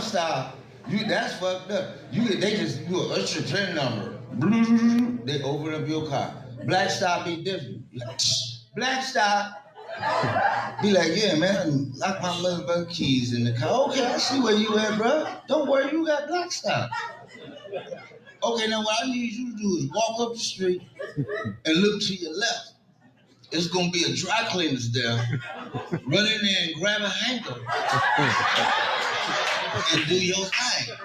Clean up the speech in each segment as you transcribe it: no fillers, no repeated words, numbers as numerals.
style, that's fucked up. They just you what's your PIN number? They open up your car. Black style be different. Like, black style. Be like, yeah, man, lock my motherfucking keys in the car. Okay, I see where you at, bro. Don't worry, you got black style. Okay, now what I need you to do is walk up the street and look to your left. It's gonna be a dry cleaner's there. Run in there and grab a hanger and do your thing.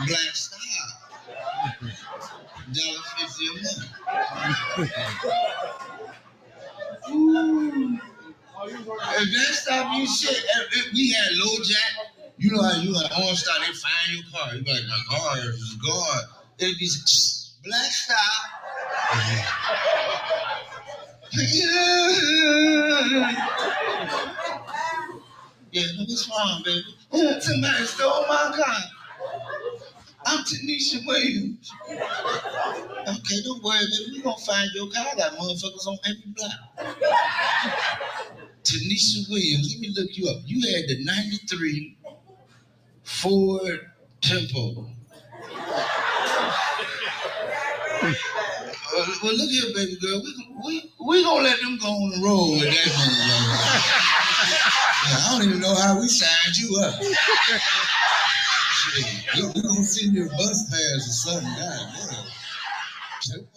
Black style. $1.50 a month. Ooh. If that stop you shit, if we had low jack, you know how you had on style, they find your car. You be like, my car is gone. It'd be black style. Yeah, no, what's wrong, baby? Somebody stole my car. I'm Tanisha Williams. Okay, don't worry, baby. We gonna find your car. I got motherfuckers on every block. Tanisha Williams, let me look you up. You had the 93 Ford Tempo. Well, look here, baby girl. We gonna let them go on the road with that motherfucker. I don't even know how we signed you up. Shit, we gonna send you a bus pass or something. God damn.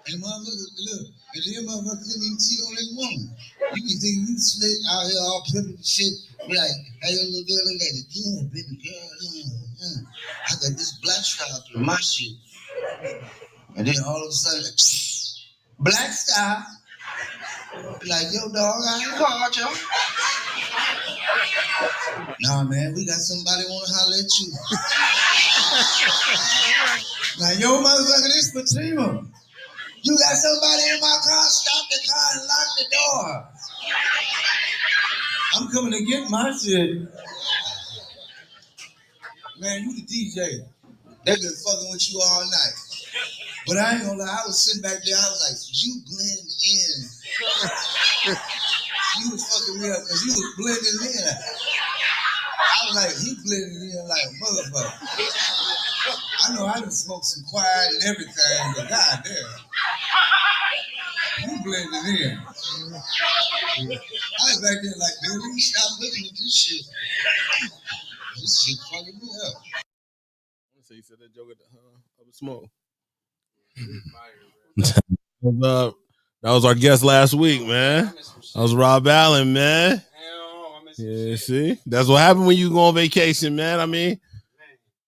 And motherfuckers, look, and then motherfuckers couldn't even cheat on their woman. You can think you slick out here all pimping and shit. Be like, hey, your little girl, look at it. Yeah, baby girl, I got this black style through my shit. And then all of a sudden, black style. Be like, yo, dog, I ain't called y'all. Nah, man, we got somebody wanna holler at you. Like, yo, motherfucker, this Fatima. You got somebody in my car, stop the car and lock the door. I'm coming to get my shit. Man, you the DJ. They been fucking with you all night. But I ain't gonna lie, I was sitting back there, I was like, you blend in. You was fucking me up because you was blending in. I was like, he blended in like a motherfucker. I know I done smoked some quiet and everything, but goddamn. You blended in. I was back there like, man, let me stop looking at this shit. This shit fucking me up. I want to say you said that joke at the smoke. That was our guest last week, man. That was Rob Allen, man. Yeah, see? That's what happened when you go on vacation, man. I mean,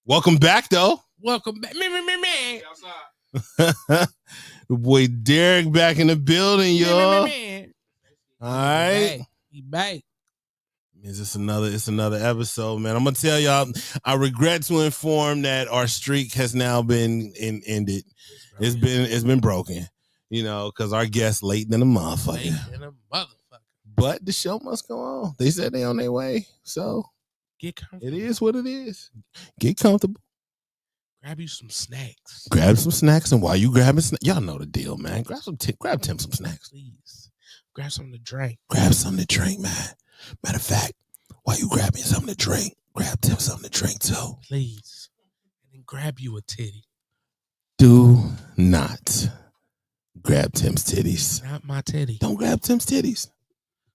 welcome back, though. Welcome back. Me. The boy Derek back in the building, y'all. All right. He back. It's another episode, man. I'm gonna tell y'all, I regret to inform that our streak has now been ended. It's been broken, you know, because our guest late than a motherfucker. But the show must go on. They said they on their way, so get comfortable. It is what it is. Get comfortable. Grab you some snacks. Grab some snacks, and while you grabbing snacks, y'all know the deal, man. Grab Tim some snacks, please. Grab something to drink. Grab something to drink, man. Matter of fact, while you grabbing something to drink, grab Tim something to drink too. Please. And then grab you a titty. Do not grab Tim's titties. Not my titty. Don't grab Tim's titties.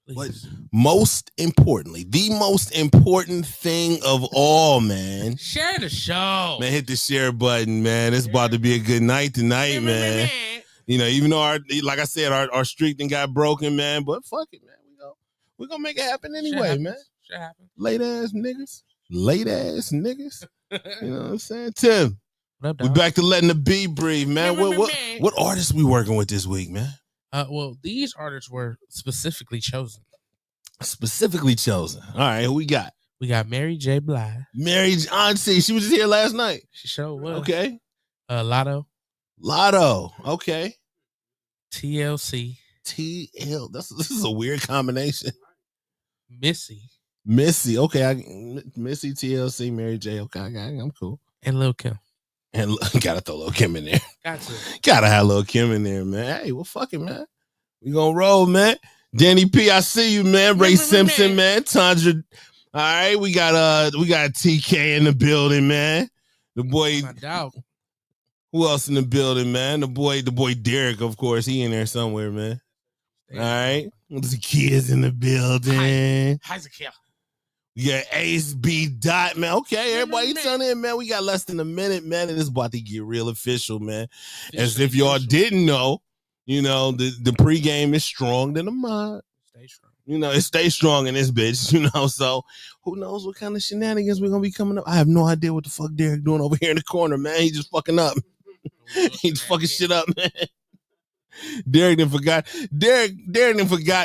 Please. But most importantly, the most important thing of all, man. Share the show. Man, hit the share button, man. It's about to be a good night tonight, man. You know, even though like I said, our streak done got broken, man. But fuck it, man. We're gonna make it happen anyway, man. Should happen. Late ass niggas. You know what I'm saying? Tim, we back to letting the beat breathe, man. What artists we working with this week, man? Well, these artists were specifically chosen. All right, who we got? We got Mary J. Blige. Mary Auntie. She was just here last night. She sure was. Okay. Lotto. Okay. TLC. This is a weird combination. Missy. Okay. Missy, TLC, Mary J. Okay, I'm cool. And Lil Kim. And gotta throw Lil Kim in there. Got to. Gotta have Lil Kim in there, man. Hey, well, fuck it, man. We gonna roll, man. Danny P, I see you, man. Ray Simpson, man. Tundra. All right, we got TK in the building, man. The boy. My dog. Who else in the building, man? The boy Derek, of course. He in there somewhere, man. All right. The kids in the building. How's it kill? Yeah, Ace B Dot, man. Okay, everybody turn in, man. We got less than a minute, man, and it's about to get real official, man. As if y'all didn't know, you know, the pregame is strong than the mod. Stay strong. You know, it stays strong in this bitch, you know. So who knows what kind of shenanigans we're gonna be coming up. I have no idea what the fuck Derek doing over here in the corner, man. He just fucking up. He's fucking shit up, man. Derek done forgot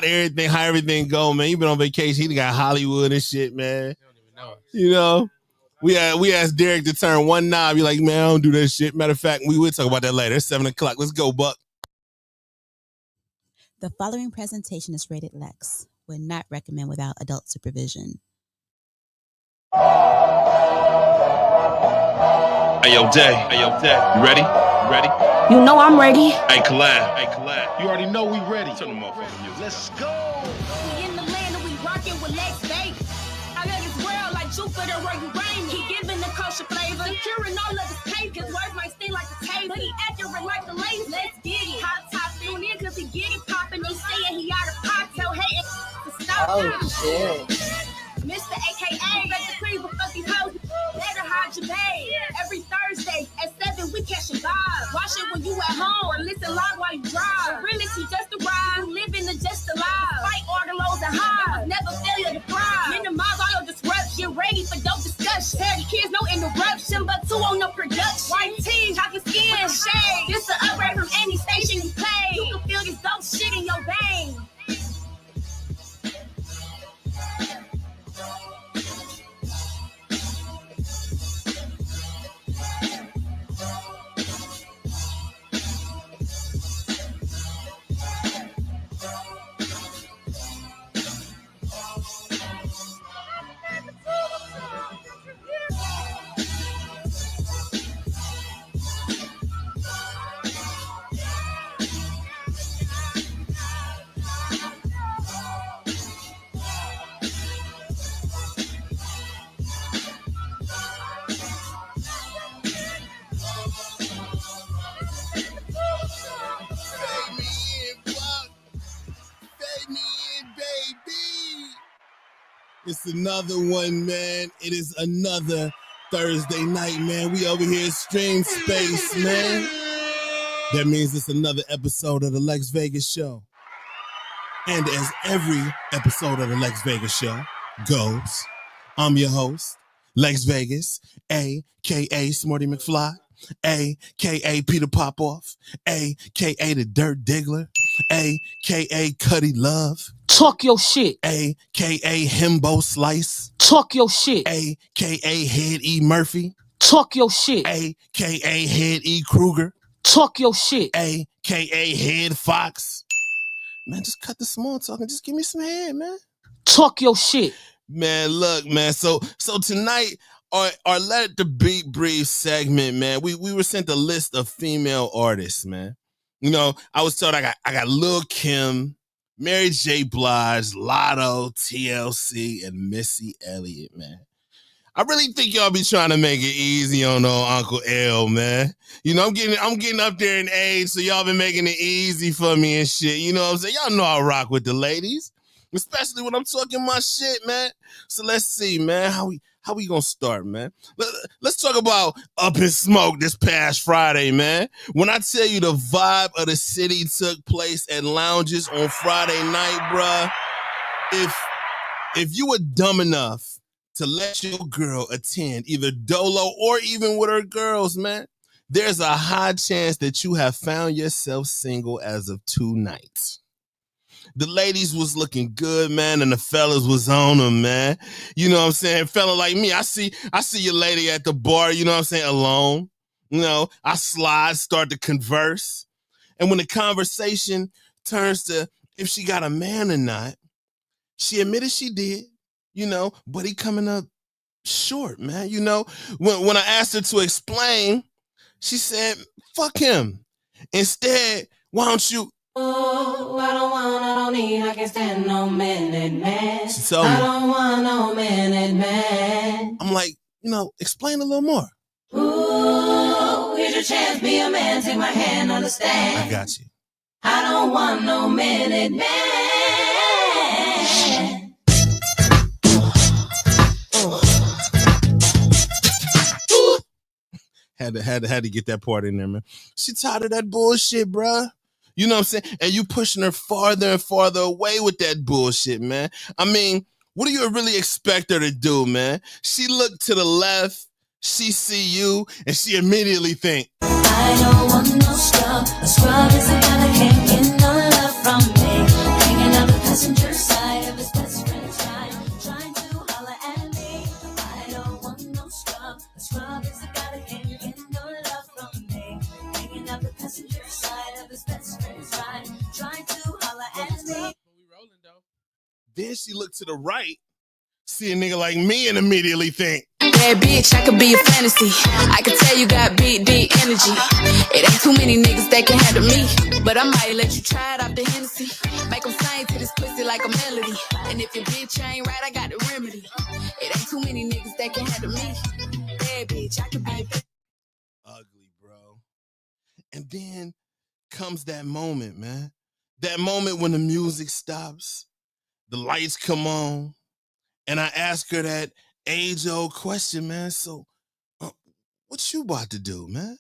everything, how everything go, man. He been on vacation. He got Hollywood and shit, man. You know, we asked Derek to turn one knob. You're like, man, I don't do that shit. Matter of fact, we will talk about that later. It's 7:00. Let's go, Buck. The following presentation is rated Lexx. Would not recommend without adult supervision. Hey yo, Day. You ready? You know I'm ready. Hey, Collab. You already know we ready. Turn the motherfucking music. Let's go. We in the land and we rockin' with Lexx, baby. I love this world like Jupiter where you reign. He giving the kosher flavor, securing all of his tape. His words might sting like a tape, but he accurate like the laser. Let's get it. Hot top tune in cause he get it poppin'. He sayin' he out of pot. Tell hatin' to stop. Oh shit. Mr. AKA, let the cream fuck these hoes. Better hide your babe. Every Thursday at 7, we catchin' vibes. Watch it when you at home or listen live while you drive. Really, she just arrived. Living the just alive. Fight all the lows and highs. Never failure to thrive. Minimize all your disruption. Ready for dope discussion. Tell the kids no interruption, but 2 on no production. White tees, chocolate skin, shade. This the upgrade from any station you play. You can feel this dope shit in your veins. It's another one, man. It is another Thursday night, man. We over here at Stream Space, man. That means it's another episode of the Lexx Vegas Show. And as every episode of the Lexx Vegas Show goes, I'm your host, Lexx Vegas, a.k.a. Smarty McFly, a.k.a. Peter Popoff, a.k.a. the Dirt Diggler, a.k.a. Cuddy Love. Talk your shit. A.k.a. Himbo Slice. Talk your shit. A.k.a. Head E. Murphy. Talk your shit. A.k.a. Head E. Kruger. Talk your shit. A.k.a. Head Fox. Man, just cut the small talk and just give me some head, man. Talk your shit. Man, look, man. So tonight, our Let the Beat Breathe segment, man, we were sent a list of female artists, man. You know, I was told I got Lil' Kim, Mary J. Blige, Lotto, TLC, and Missy Elliott, man. I really think y'all be trying to make it easy on Uncle L, man. You know, I'm getting up there in age, so y'all been making it easy for me and shit. You know what I'm saying? Y'all know I rock with the ladies, especially when I'm talking my shit, man. So let's see, man, how we gonna start, man? Let's talk about Up in Smoke this past Friday, man. When I tell you the vibe of the city took place at lounges on Friday night, bruh, if you were dumb enough to let your girl attend either Dolo or even with her girls, man, there's a high chance that you have found yourself single as of 2 nights. The ladies was looking good, man, and the fellas was on them, man. You know what I'm saying? Fella like me, I see your lady at the bar, you know what I'm saying, alone. You know, I start to converse. And when the conversation turns to if she got a man or not, she admitted she did, you know, but he coming up short, man. You know, when I asked her to explain, she said, fuck him. Instead, why don't you Oh, I don't need, I can't stand no minute man. She told me. I don't want no minute man. I'm like, explain a little more. Ooh, here's your chance, be a man, take my hand, understand. I got you. I don't want no minute man. Had to get that part in there, man. She tired of that bullshit, bruh. You know what I'm saying? And you pushing her farther and farther away with that bullshit, man. I mean, what do you really expect her to do, man? She looked to the left, she see you, and she immediately think, I don't want no scrub. A scrub is a guy that can't get no love from me. Hanging out the passenger side of his best friend's ride, trying to holler at me. I don't want no scrub. A scrub is a guy that can't get no love from me. Hanging out the passenger side of his best friend's ride, trying to holler at me. then she looked to the right, see a nigga like me, and immediately think, Bad bitch, I could be a fantasy. I could tell you got big, deep energy. It ain't too many niggas that can handle me, but I might let you try it off the Hennessy. Make them sing to this pussy like a melody. And if your bitch ain't right, I got the remedy. It ain't too many niggas that can handle me. Bad bitch, I could be a ugly, bro. And then comes that moment, man. That moment when the music stops, the lights come on, and I ask her that age-old question, man. So, what you about to do, man?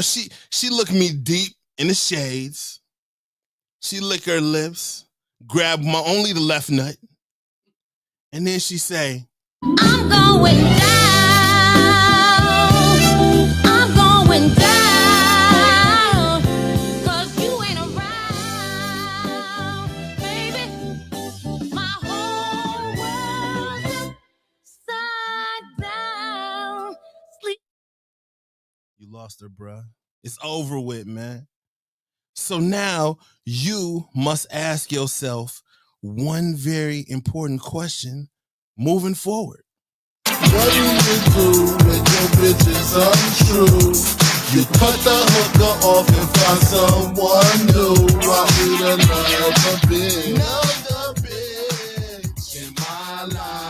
She looked me deep in the shades. She licked her lips, grabbed only the left nut, and then she say, I'm going down. I'm going down. 'Cause you ain't around, baby. My whole world upside down. Sleep. you lost her, bruh. It's over with, man. So now you must ask yourself one very important question moving forward. What do you do when your bitch is untrue? You cut the hooker off and find someone new. Rock with another bitch in my life.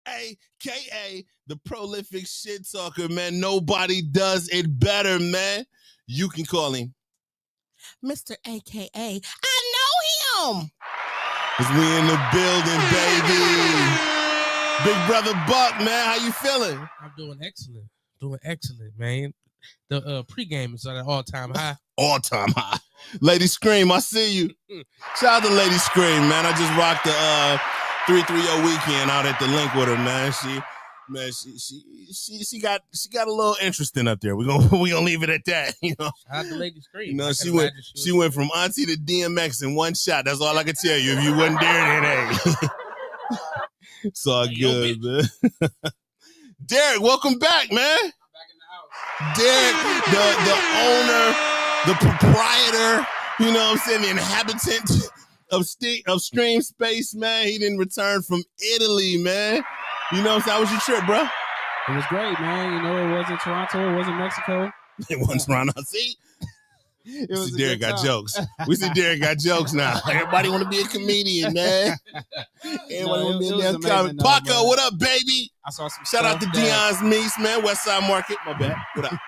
AKA the prolific shit talker, man. Nobody does it better, man. You can call him Mr. AKA. I know him. Cause we in the building, baby. Big brother Buck, man. How you feeling? I'm doing excellent. Man. The pregame is at an all-time high. All-time high. Lady Scream, I see you. Shout out to Lady Scream, man. I just rocked the 330 weekend out at the link with her, man. She got a little interesting up there. We gonna leave it at that, Shout out to Lady Scream. She went from auntie to DMX in one shot. That's all I can tell you. If you wasn't there, then hey. It's all good, man. Derek, welcome back, man. I'm back in the house. Derek, the owner, the proprietor, you know what I'm saying, the inhabitant of Stream Space, man. He didn't return from Italy, man. You know what I'm saying? How was your trip, bro? It was great, man. It wasn't Toronto. It wasn't Mexico. It wasn't Toronto. See? Derek got jokes. We see Derek got jokes now. Everybody want to be a comedian, man. Everybody want to be a damn comic. Paco, what up, baby? I saw some Shout out to Dion's Meats, man. West Side Market. My bad. What up?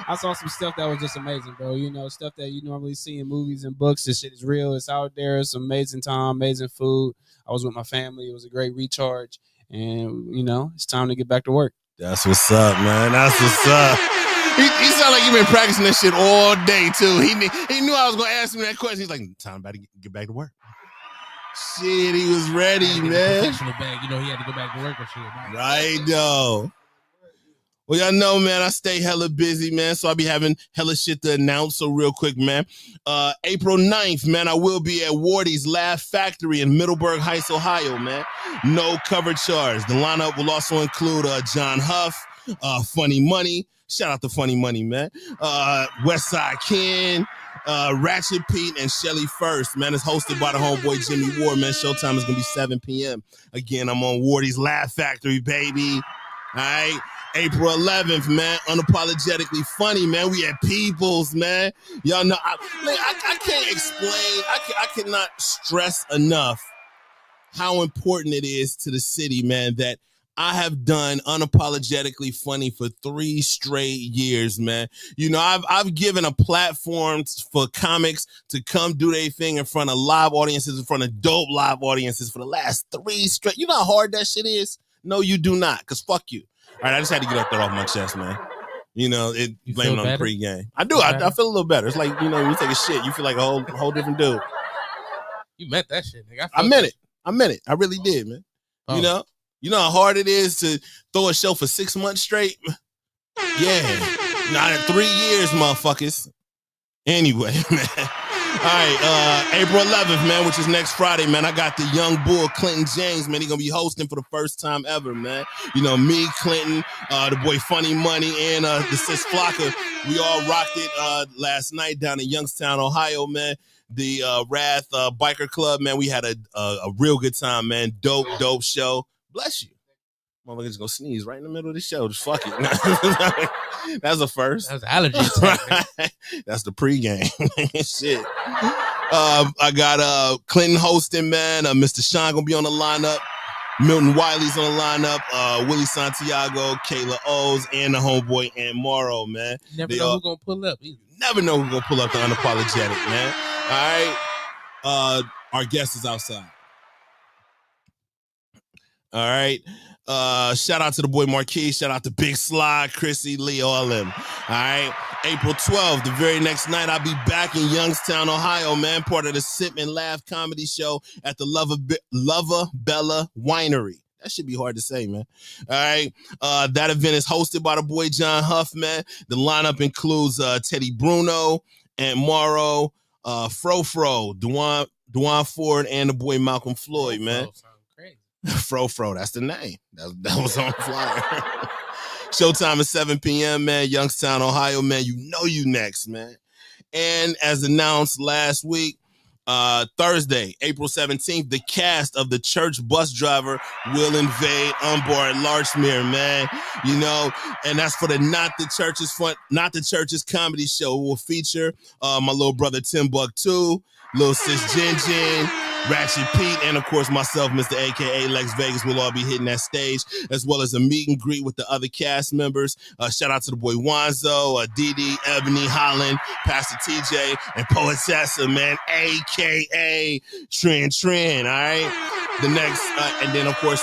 I saw some stuff that was just amazing, bro. Stuff that you normally see in movies and books. This shit is real. It's out there. It's amazing time, amazing food. I was with my family. It was a great recharge. And, it's time to get back to work. That's what's up, man. That's what's up. He sounded like he been practicing that shit all day, too. He knew I was going to ask him that question. He's like, time about to get back to work. Shit, he was ready, man. Bag. He had to go back to work or shit. Right, though. Well, y'all know, man, I stay hella busy, man, so I'll be having hella shit to announce. So real quick, man, April 9th, man, I will be at Wardy's Laugh Factory in Middleburg Heights, Ohio, man. No cover charge. The lineup will also include John Huff, Funny Money. Shout out to Funny Money, man. Westside Ken, Ratchet Pete, and Shelly First, man. It's hosted by the homeboy Jimmy Ward, man. Showtime is going to be 7 p.m. Again, I'm on Wardy's Laugh Factory, baby. All right. April 11th, man. Unapologetically funny, man. We at Peoples, man. Y'all know, I can't explain. I cannot stress enough how important it is to the city, man, that I have done Unapologetically Funny for 3 straight years, man. You know, I've given a platform for comics to come do their thing in front of live audiences, in front of dope live audiences for the last 3 straight. You know how hard that shit is? No, you do not, because fuck you. All right, I just had to get that off my chest, man. You know, blame it on the pregame. I do. I feel a little better. It's like, you know, when you take a shit, you feel like a whole different dude. You meant that shit, nigga. I meant it. I really did, man. Oh. You know how hard it is to throw a show for 6 months straight? Yeah. Not in 3 years, motherfuckers. Anyway, man. All right, April 11th, man, which is next Friday, man. I got the young bull, Clinton James, man. He's going to be hosting for the first time ever, man. You know, me, Clinton, the boy Funny Money, and the sis Flocka. We all rocked it last night down in Youngstown, Ohio, man. The Wrath Biker Club, man. We had a real good time, man. Dope show. Bless you. Motherfucker just gonna sneeze right in the middle of the show. Just fuck it. That's a first. That's allergy attack, man. That's the pregame. Shit. I got Clinton hosting, man. Mr. Sean gonna be on the lineup. Milton Wiley's on the lineup. Willie Santiago, Kayla O's, and the homeboy Aunt Morrow, man. Never know who's gonna pull up either. Never know who's gonna pull up the Unapologetic, man. All right. Our guest is outside. All right. Shout out to the boy Marquis. Shout out to Big Sly, Chrissy, Lee, all of them. All right. April 12th, the very next night, I'll be back in Youngstown, Ohio, man. Part of the Sip and Laugh comedy show at the Lover Bella Winery. That should be hard to say, man. All right. That event is hosted by the boy John Huff, man. The lineup includes Teddy Bruno, Aunt Morrow, Fro, Dwan Ford, and the boy Malcolm Floyd, man. Fro, that's the name. That was on the flyer. Showtime is 7 p.m., man. Youngstown, Ohio, man. You know you next, man. And as announced last week, Thursday, April 17th, the cast of The Church Bus Driver will invade Unbar at Larchmere, man. You know, and that's for the Not the Church's comedy show. It will feature my little brother Timbuktu, little sis Jin, Ratchet Pete, and of course myself, Mr. AKA Lexx Vegas, will all be hitting that stage, as well as a meet and greet with the other cast members. Shout out to the boy Wanzo, Didi, Ebony, Holland, Pastor TJ, and Poetessa, man, AKA Trend, all right? The next, and then of course,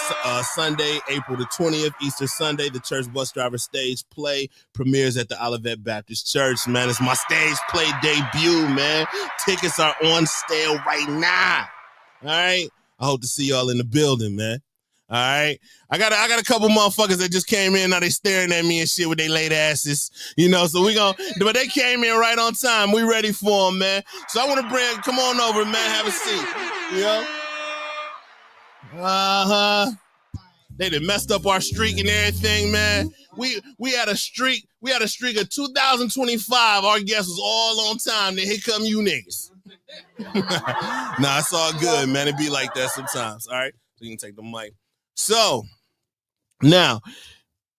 Sunday, April the 20th, Easter Sunday, the Church Bus Driver stage play premieres at the Olivet Baptist Church, man. It's my stage play debut, man. Tickets are on sale right now. All right. I hope to see y'all in the building, man. All right. I got a couple motherfuckers that just came in. Now they staring at me and shit with their late asses. You know, so but they came in right on time. We ready for them, man. So I want to come on over, man. Have a seat. You know? They done messed up our streak and everything, man. We had a streak. We had a streak of 2025. Our guest was all on time. Then here come you niggas. Nah, it's all good, man. It be like that sometimes. All right, so you can take the mic. So now,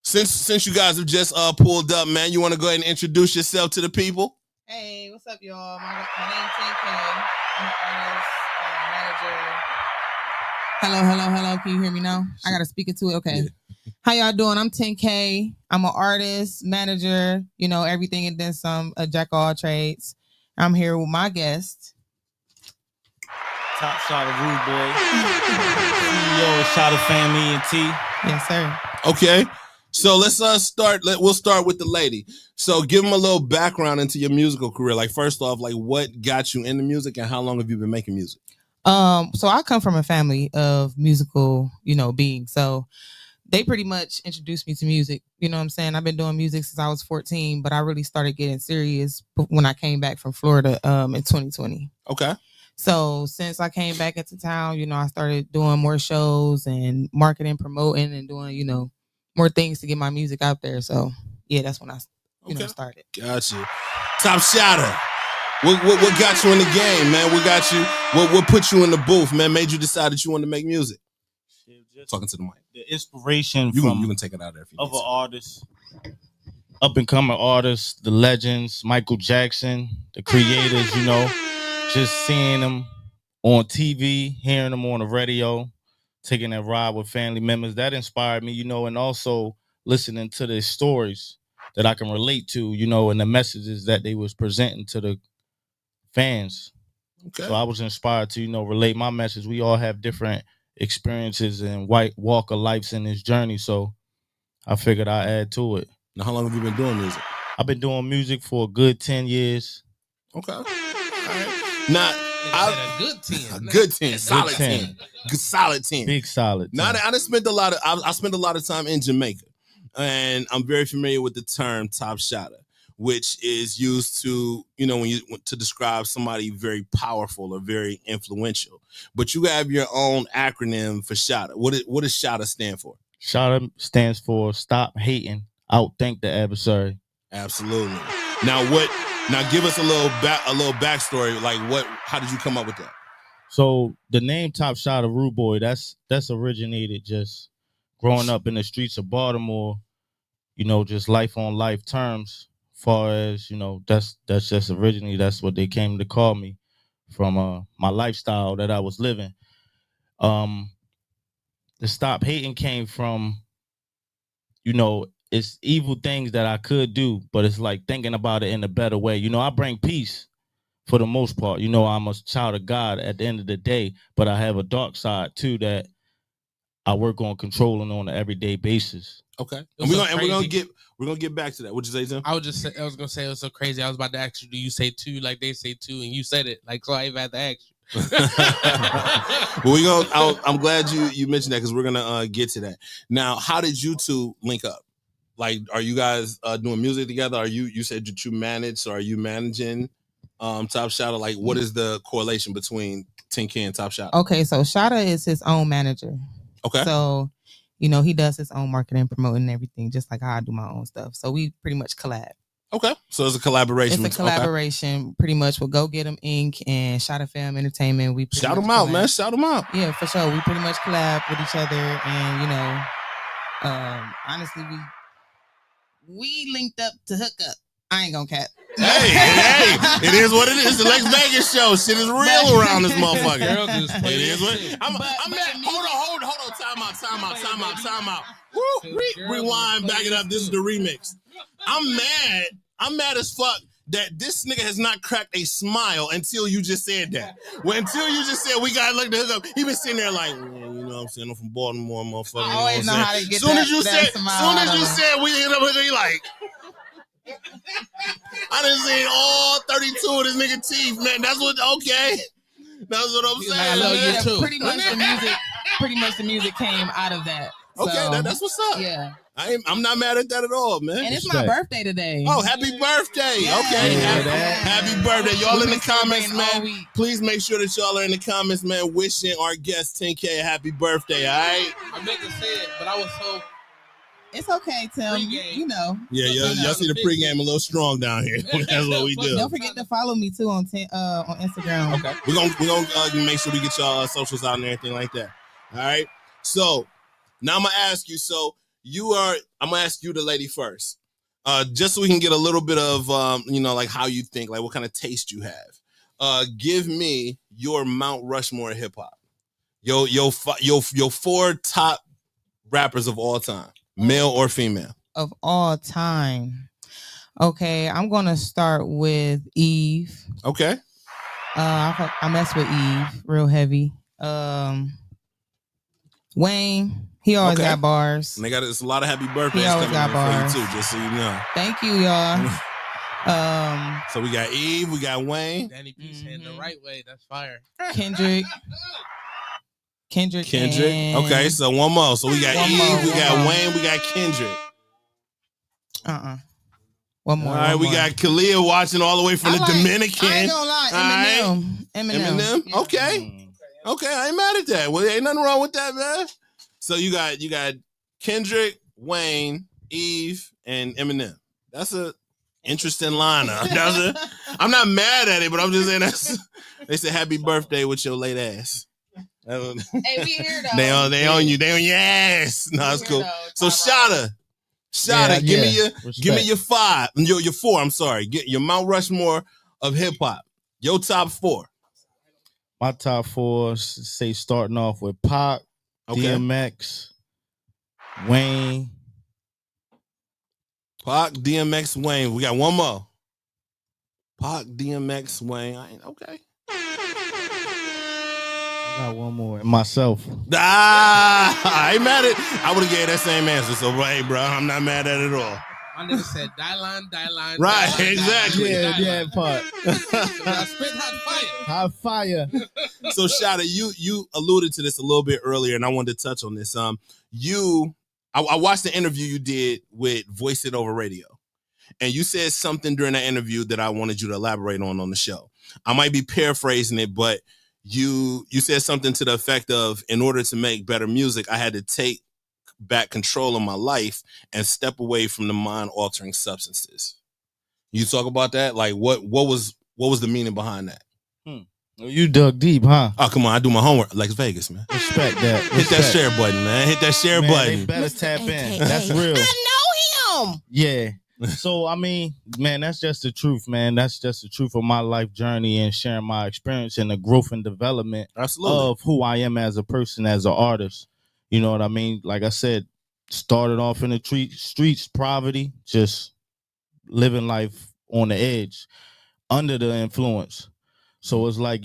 since you guys have just pulled up, man, you want to go ahead and introduce yourself to the people? Hey, what's up, y'all? My name's 10K. I'm an artist, manager. Hello. Can you hear me now? I gotta speak into it. Okay. Yeah. How y'all doing? I'm 10K. I'm an artist, manager. You know everything and then some. A jack of all trades. I'm here with my guest. Top shot of Rude Boy. CEO of Shot of Family and T. Yes, sir. Okay. So let's start. We'll start with the lady. So give them a little background into your musical career. Like, first off, like what got you into music and how long have you been making music? So I come from a family of musical, beings. So they pretty much introduced me to music. You know what I'm saying? I've been doing music since I was 14, but I really started getting serious when I came back from Florida in 2020. Okay. So since I came back into town, I started doing more shows and marketing, promoting, and doing, more things to get my music out there. So yeah, that's when I, started. Gotcha. Top shotter. What got you in the game, man? What got you? What put you in the booth, man? Made you decide that you wanted to make music? Talking to the mic. the inspiration You from can take it out there if you need other to. artists, up and coming artists, the legends, Michael Jackson, the creators, just seeing them on TV, hearing them on the radio, taking that ride with family members, that inspired me, and also listening to the stories that I can relate to, and the messages that they was presenting to the fans. Okay. So I was inspired to, relate my message. We all have different experiences and walk of lives in this journey. So I figured I'd add to it. Now, how long have you been doing music? I've been doing music for a good 10 years. Okay. All right. Now, a good 10. A good 10. Solid 10. Good solid 10. Big solid 10. Now, I spent a lot of time in Jamaica, and I'm very familiar with the term top shotter, which is used to, to describe somebody very powerful or very influential. But you have your own acronym for shotter. What does shotter stand for? Shotter stands for stop hating, outthink the adversary. Absolutely. Now give us a little backstory. Like how did you come up with that? So the name Top Shotter Rude Boy, that's originated just growing up in the streets of Baltimore, just life on life terms. Far as, that's just originally, that's what they came to call me from my lifestyle that I was living. The stop hating came from, it's evil things that I could do, but it's like thinking about it in a better way. I bring peace for the most part. I'm a child of God at the end of the day, but I have a dark side too that I work on controlling on an everyday basis. Okay. And we're gonna get back to that. What'd you say, Tim? I was gonna say it was so crazy. I was about to ask you, do you say two like they say two, and you said it like so I even had to ask you. Well, I'm glad you mentioned that because we're gonna get to that. Now, how did you two link up? Like, are you guys doing music together? Are you said that you manage, so are you managing Top Shotter? Like, what is the correlation between 10K and Top Shotter? Okay, so Shotter is his own manager. Okay. So, he does his own marketing, promoting, and everything, just like how I do my own stuff. So we pretty much collab. Okay. So it's a collaboration. It's a collaboration, pretty much with Go Get 'em Inc. and Shotter Film Entertainment. We shout them out, man. Shout them out. Yeah, for sure. We pretty much collab with each other, and honestly, we linked up to hook up. I ain't gonna cap. Hey, it is what it is. The Lexx Vegas show. Shit is real around this motherfucker. It is what I'm at. Hold on. Time out. Woo, rewind, back it up. This is the remix. I'm mad as fuck that this nigga has not cracked a smile until you just said that. Until you just said we gotta look to hook up. He been sitting there like, what I'm saying? I'm from Baltimore, motherfucker. I always know how to get Soon that, as you said we hit up, he like. I done seen all 32 of this nigga teeth, man. That's what I'm saying. I love you too. Pretty much the music came out of that. Okay, so, that's what's up. Yeah. I'm not mad at that at all, man. And it's my birthday today. Oh, happy birthday. Yeah. Okay. Happy birthday. Y'all in the comments, man. Please make sure that y'all are in the comments, man, wishing our guest 10K a happy birthday, all right? I meant to say it, but I was so... It's okay, Tim. Pre-game. Yeah, y'all see the pregame a little strong down here. That's what we do. Don't forget to follow me too on Instagram. Okay, we're gonna make sure we get y'all socials out and everything like that. All right. So now I'm gonna ask you. I'm gonna ask you, the lady, first, just so we can get a little bit of like how you think, like what kind of taste you have. Give me your Mount Rushmore hip hop. Your 4 top rappers of all time. Male or female? Of all time. Okay, I'm going to start with Eve. Okay. I mess with Eve real heavy. Wayne, he always got bars. And it's a lot of happy birthdays coming got bars. For you too, just so you know. Thank you, y'all. So we got Eve, we got Wayne. Danny B said the right way. That's fire. Kendrick. Okay, so one more. So we got Eve, we got Wayne, we got Kendrick. One more. All right, we got Khalil watching all the way from the Dominican. I ain't gonna lie, Eminem. Yeah. Okay, I ain't mad at that. Well, ain't nothing wrong with that, man. So you got Kendrick, Wayne, Eve, and Eminem. That's a interesting lineup. I'm not mad at it, but I'm just saying they said happy birthday with your late ass. Hey, we here though. They on you. They on your ass. No, it's cool. So Shada, give me your 5, your 4. I'm sorry. Get your Mount Rushmore of hip hop. Your top 4. My top 4, say starting off with Pac, DMX, Wayne. Pac, DMX, Wayne. We got one more. Pac, DMX, Wayne. Okay. I got one more. Myself. I ain't mad at. I would have gave that same answer. So, hey, bro, I'm not mad at it at all. My nigga said, die line. Right, exactly. Yeah, part. Spit hot fire. Hot fire. So, Shada, you alluded to this a little bit earlier, and I wanted to touch on this. I watched the interview you did with Voice It Over Radio, and you said something during that interview that I wanted you to elaborate on the show. I might be paraphrasing it, but you said something to the effect of, in order to make better music, I had to take back control of my life and step away from the mind-altering substances. You talk about that? Like, what was the meaning behind that? You dug deep, huh? Oh, come on. I do my homework. Lex Vegas, man. Respect that. Hit that share button, man. Hit that share button. They better tap in. That's real. I know him. Yeah. So, I mean, man, that's just the truth, man. That's just the truth of my life journey and sharing my experience and the growth and development of who I am as a person, as an artist. You know what I mean? Like I said, started off in the streets, poverty, just living life on the edge, under the influence. So it's like,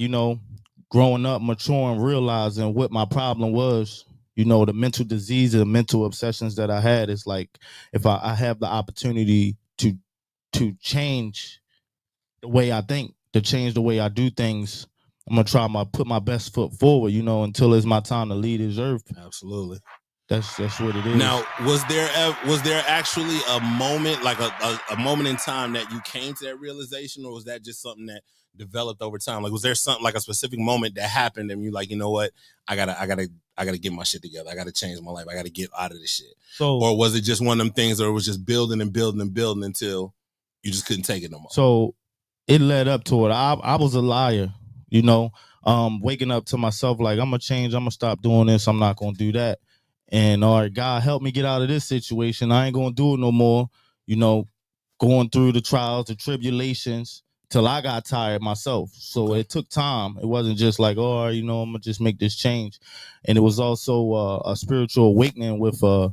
growing up, maturing, realizing what my problem was, the mental disease and mental obsessions that I had. Is like, if I have the opportunity to change the way I think, to change the way I do things, I'm gonna try put my best foot forward, until it's my time to lead this earth. Absolutely. That's what it is. Now, was there actually a moment, like a moment in time that you came to that realization, or was that just something that developed over time? Like, was there something, like a specific moment that happened and you like, you know what, I gotta get my shit together. I gotta change my life. I gotta get out of this shit. Or was it just one of them things, or it was just building and building and building until you just couldn't take it no more? So it led up to it. I was a liar, waking up to myself like, I'm gonna change. I'm gonna stop doing this. I'm not gonna do that. And all right, God help me get out of this situation. I ain't gonna do it no more. Going through the trials, the tribulations, till I got tired myself. So it took time. It wasn't just like, I'm gonna just make this change. And it was also a spiritual awakening with a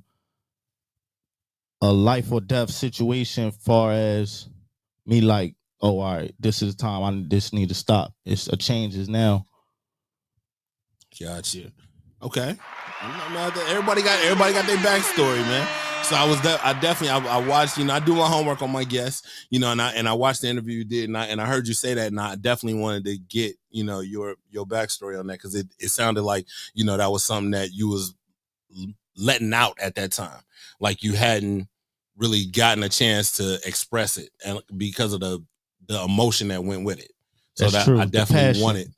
life or death situation, far as me like, all right, this is time. This need to stop. It's a change is now. Gotcha. Okay. Everybody got their backstory, man. So I watched, I do my homework on my guests, and I watched the interview you did, and I heard you say that, and I definitely wanted to get, your backstory on that, because it sounded like, that was something that you was letting out at that time. Like you hadn't really gotten a chance to express it, and because of the emotion that went with it. So That's true. I definitely wanted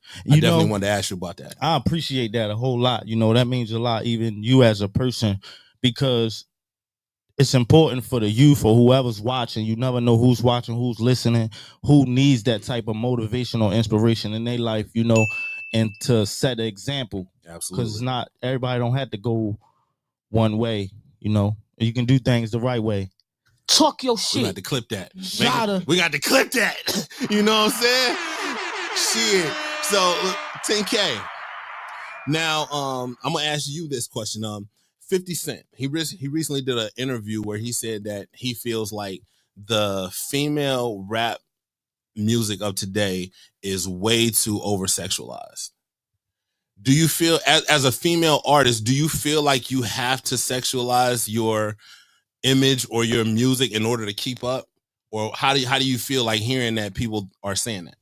to ask you about that. I appreciate that a whole lot. That means a lot, even you as a person, because it's important for the youth or whoever's watching. You never know who's watching, who's listening, who needs that type of motivation or inspiration in their life, and to set an example. Absolutely. Because not everybody don't have to go one way, You can do things the right way. Talk your shit. We got to clip that. We got to clip that. You know what I'm saying? Shit. So 10K. Now, I'm gonna ask you this question. 50 Cent. He recently did an interview where he said that he feels like the female rap music of today is way too over-sexualized. Do you feel, as a female artist, do you feel like you have to sexualize your image or your music in order to keep up? Or how do you feel like hearing that people are saying that?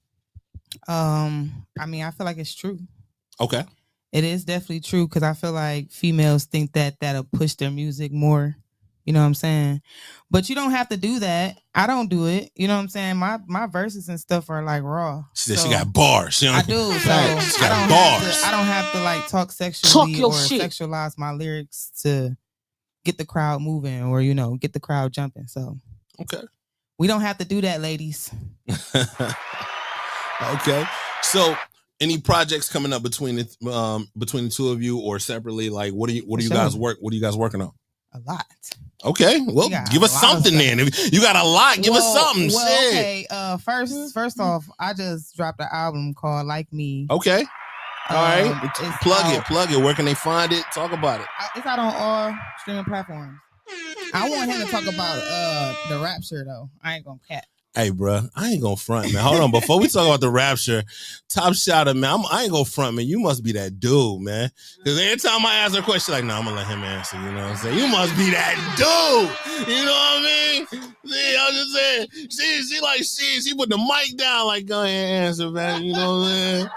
I mean, I feel like it's true. Okay. It is definitely true, because I feel like females think that that'll push their music more. You know what I'm saying? But you don't have to do that. I don't do it. You know what I'm saying? My verses and stuff are like raw. She said she got bars. I do. So I don't have to like talk sexually or sexualize my lyrics to get the crowd moving or, get the crowd jumping. So okay. We don't have to do that, ladies. Okay. So Any projects coming up between the two of you or separately? Like, what do you guys working on? A lot. Okay, well, give us something then. If you got a lot, give us something. Well, shit. okay. First off, I just dropped an album called Like Me. Okay. All right. Plug it. Where can they find it? Talk about it. It's out on all streaming platforms. I want him to talk about the Rapture though. I ain't gonna cap. Hey, bro, I ain't gonna front, man. Hold on, before we talk about the Rapture, top shotter, man. I ain't gonna front, man. You must be that dude, man. Because every time I ask her a question, like, I'm gonna let him answer. You know what I'm saying? You must be that dude. You know what I mean? See, I'm just saying. She put the mic down, like, go ahead and answer, man. You know what I'm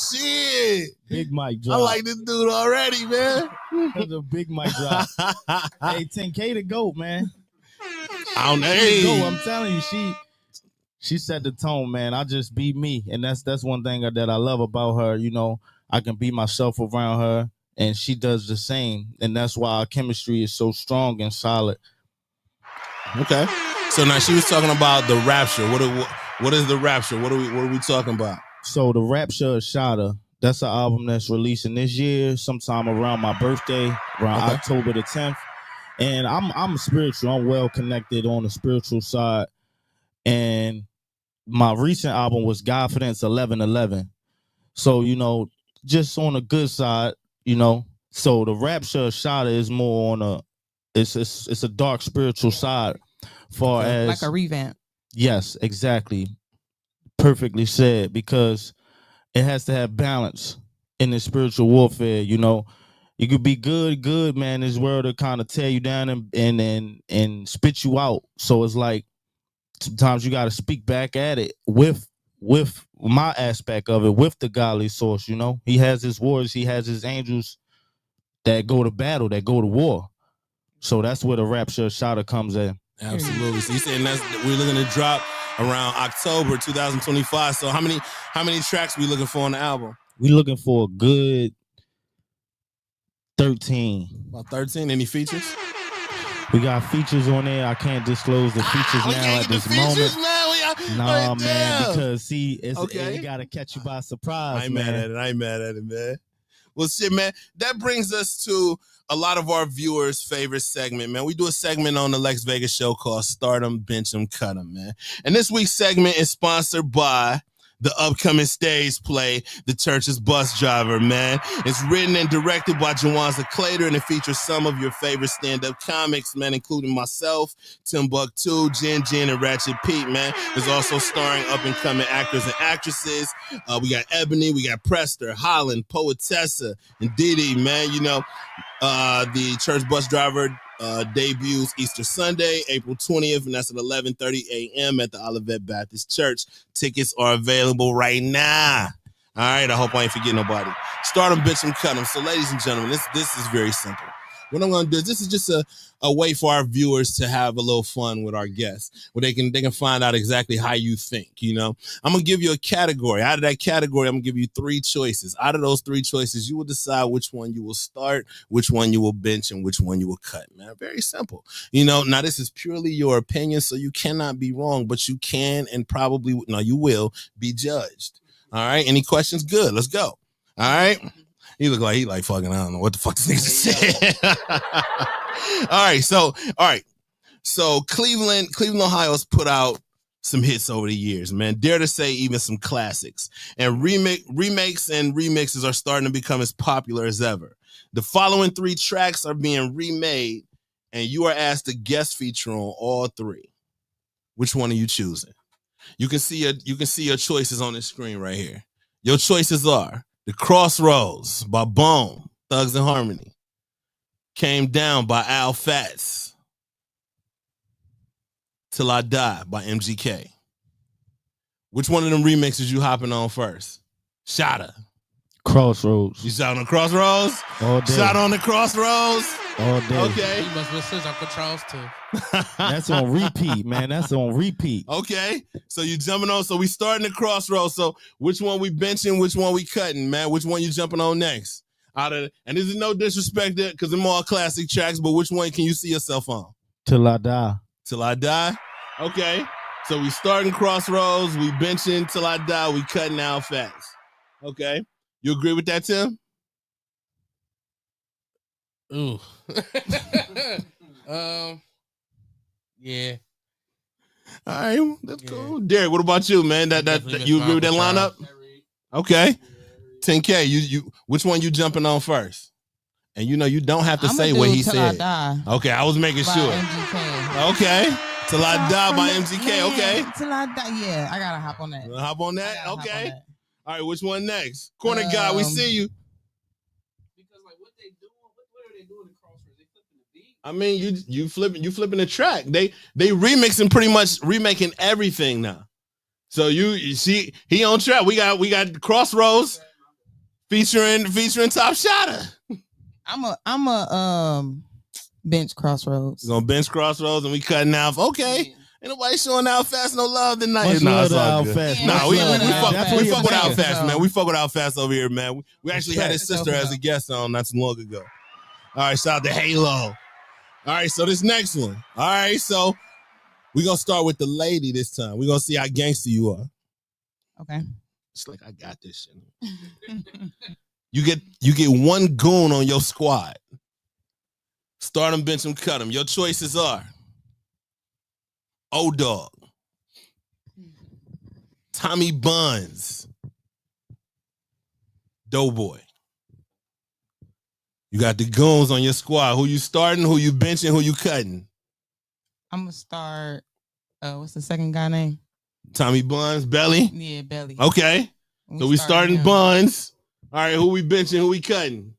saying? Shit. Big mic drop. I like this dude already, man. That's a big mic drop. Hey, 10K to go, man. I don't know. I'm telling you, she set the tone, man. I just be me, and that's one thing that I love about her. You know, I can be myself around her, and she does the same, and that's why our chemistry is so strong and solid. Okay, so now she was talking about the Rapture. What is the Rapture? What are we talking about? So the Rapture of Shada, that's an album that's releasing this year, sometime around my birthday, around October the 10th. And I'm spiritual. I'm well connected on the spiritual side. And my recent album was Godfidence 1111. So, you know, just on the good side, you know. So the Rapture of Shada is more on it's a dark spiritual side. Far as like a revamp. Yes, exactly. Perfectly said, because it has to have balance in the spiritual warfare, you know. You could be good, man. This world will kind of tear you down and spit you out. So it's like sometimes you got to speak back at it with my aspect of it, with the godly source. You know, he has his wars, he has his angels that go to battle, that go to war. So that's where the Rapture Shada comes in. Absolutely. So you saying we're looking to drop around October 2025. So how many tracks we looking for on the album? We looking for a good 13. About 13. Any features? We got features on there. I can't disclose the features now at this moment. Nah, man, because see, it gotta catch you by surprise. I ain't mad at it, man. Well, shit, man. That brings us to a lot of our viewers' favorite segment, man. We do a segment on the Lex Vegas show called Start 'em, Bench 'em, Cut 'em, man. And this week's segment is sponsored by the upcoming stage play, The Church's Bus Driver, man. It's written and directed by Jawanza Clater, and it features some of your favorite stand-up comics, man, including myself, Timbuktu, Jen, and Ratchet Pete, man. It's also starring up-and-coming actors and actresses. We got Ebony, we got Prester, Holland, Poetessa, and Didi, man. You know, the Church Bus Driver debuts Easter Sunday, April 20th, and that's at 11:30 a.m. at the Olivet Baptist Church. Tickets are available right now. All right, I hope I ain't forgetting nobody. Start 'em, bitch 'em, cut 'em. So, ladies and gentlemen, this is very simple. What I'm going to do is this is just a way for our viewers to have a little fun with our guests, where they can find out exactly how you think, you know. I'm going to give you a category. Out of that category, I'm going to give you 3 choices. Out of those 3 choices, you will decide which one you will start, which one you will bench, and which one you will cut, man. Very simple. You know, now this is purely your opinion, so you cannot be wrong, but you can and probably, no, you will be judged. All right? Any questions? Good. Let's go. All right? He look like he like fucking, I don't know what the fuck this nigga said. All right. So Cleveland, Ohio's put out some hits over the years, man. Dare to say even some classics. And remakes and remixes are starting to become as popular as ever. The following 3 tracks are being remade, and you are asked to guest feature on all 3. Which one are you choosing? You can see your choices on the screen right here. Your choices are The Crossroads by Bone, Thugs and Harmony. Came Down by Al Fats. Till I Die by MGK. Which one of them remixes you hopping on first? Shada. Crossroads. You shot on the Crossroads? All day. Shot on the Crossroads? All day. Okay. You must listen to Uncle Charles too. That's on repeat, man. That's on repeat. Okay. So you jumping on. So we starting the Crossroads. So which one we benching, which one we cutting, man? Which one you jumping on next? And this is no disrespect because they're all classic tracks, but which one can you see yourself on? Till I Die. Till I Die? Okay. So we starting Crossroads, we benching Till I Die, we cutting Al Fats. Okay. You agree with that, Tim? Ooh. Yeah. All right, that's cool. Derek, what about you, man? That Definitely you miss agree with that mine with lineup? Okay. 10K. You which one you jumping on first? And you know you don't have to I'ma say do what he Till said. I Die Okay, I was making by sure. MGK. Okay. Till I Die by Man, MGK. Okay. Till I Die. Yeah, I gotta hop on that. Hop on that. Hop on Okay. that. All right, which one next? Corner guy, we see you. Because like what they doing, what are they doing in Crossroads? They flipping the beat. I mean, you flipping the track. They remixing pretty much remaking everything now. So you see he on track. We got Crossroads featuring Top Shotter. I'm a bench Crossroads. We're gonna bench Crossroads and we cutting out. Okay. Ain't nobody showing out fast no love tonight. Much Nah, love it's to all Outfast. good. Much Nah, we love to fuck Outfast. with Respect. Outfast, man. We fuck with Outfast over here, man. We actually had his sister as a guest on not too long ago. All right, shout out to Halo. All right, so this next one. All right, so we're gonna start with the lady this time. We're gonna see how gangster you are. Okay. It's like I got this shit. You get one goon on your squad. Start him, bench him, cut him. Your choices are O-Dog, Tommy Buns, Doughboy. You got the goons on your squad. Who you starting, who you benching, who you cutting? I'm gonna start. What's the second guy name? Tommy Buns, Belly? Yeah, Belly. Okay. So we starting him. Buns. All right, who we benching, who we cutting?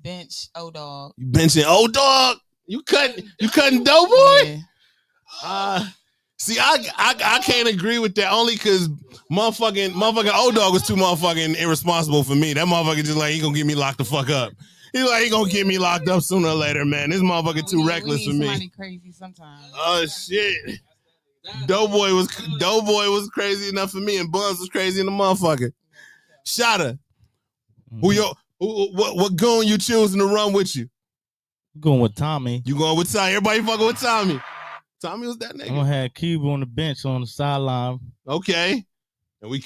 Bench O-Dog. You benching O-Dog? You cutting Doughboy? Yeah. See, I can't agree with that only because motherfucking O-Dog was too motherfucking irresponsible for me. That motherfucker just like, he gonna get me locked the fuck up. He like, he gonna get me locked up sooner or later, man. This motherfucker too reckless for me. Somebody crazy sometimes. Oh shit. Doughboy was crazy enough for me, and Buns was crazy in the motherfucker. Shotter. What goon you choosing to run with you? Going with Tommy. You going with Tommy? Everybody fucking with Tommy. Tommy was that nigga. I'm gonna have Cube on the bench on the sideline. Okay. And you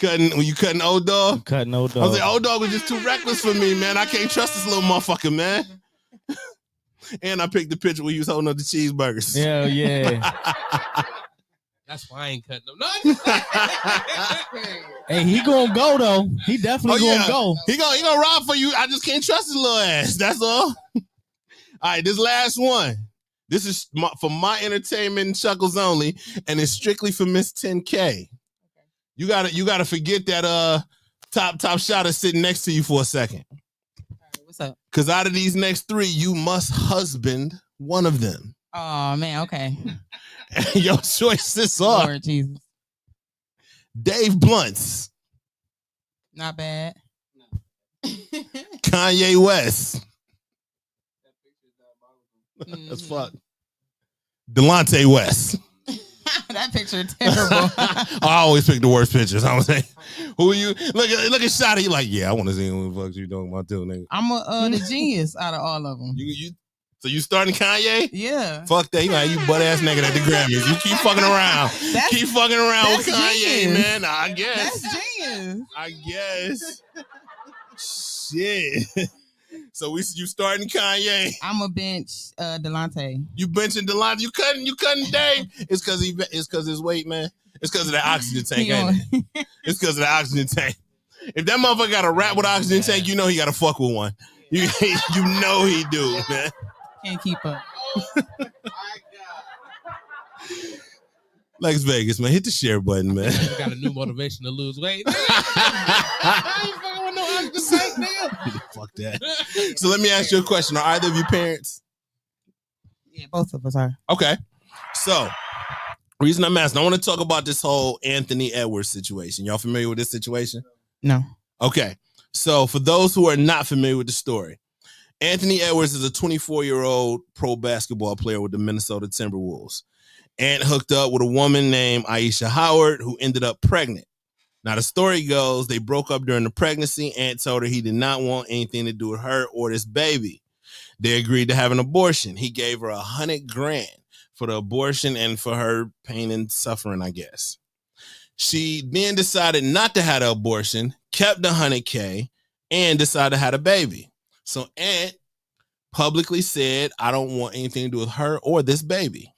cutting O-Dog? Cutting O-Dog. I was like, O-Dog was just too reckless for me, man. I can't trust this little motherfucker, man. And I picked the picture where he was holding up the cheeseburgers. Hell yeah. That's why I ain't cutting them. No. Hey, he gonna go though. He definitely gonna go. He gonna rob for you. I just can't trust his little ass. That's all. All right, this last one. This is for my entertainment chuckles only, and it's strictly for Miss 10K. You gotta forget that top shot is sitting next to you for a second. All right, what's up? Because out of these next three, you must husband one of them. Oh man, okay. Your choices are Lord Jesus. Dave Blunts, Not bad. Kanye West. That's fuck. Delonte West. That picture is terrible. I always pick the worst pictures. I was like, who are you? Look at Shotty. He like, yeah, I want to see who the fuck you talking about too, nigga. I'm the genius out of all of them. So you starting Kanye? Yeah. Fuck that. You like you butt ass nigga at the Grammys. You keep fucking around. Keep fucking around with Kanye, genius. man. I guess. That's genius. I guess. Shit. So you starting Kanye? I'm a bench Delonte. You benching Delonte? You cutting Dave? It's because his weight, man. It's because of that oxygen tank, ain't it? It's because of the oxygen tank. If that motherfucker got a rap with oxygen tank, you know he got to fuck with one. You know he do, man. Can't keep up. Lexx Vegas, man. Hit the share button, man. You got a new motivation to lose weight. I ain't fucking with no oxygen tank, nigga. Fuck that. So let me ask you a question. Are either of you parents? Yeah, both of us are. Okay. So, reason I'm asking, I want to talk about this whole Anthony Edwards situation. Y'all familiar with this situation? No. Okay. So, for those who are not familiar with the story, Anthony Edwards is a 24-year-old pro basketball player with the Minnesota Timberwolves. Ant hooked up with a woman named Aisha Howard who ended up pregnant. Now, the story goes they broke up during the pregnancy. Ant told her he did not want anything to do with her or this baby. They agreed to have an abortion. He gave her $100,000 for the abortion and for her pain and suffering, I guess. She then decided not to have the abortion, kept the 100K, and decided to have a baby. So Aunt publicly said, I don't want anything to do with her or this baby.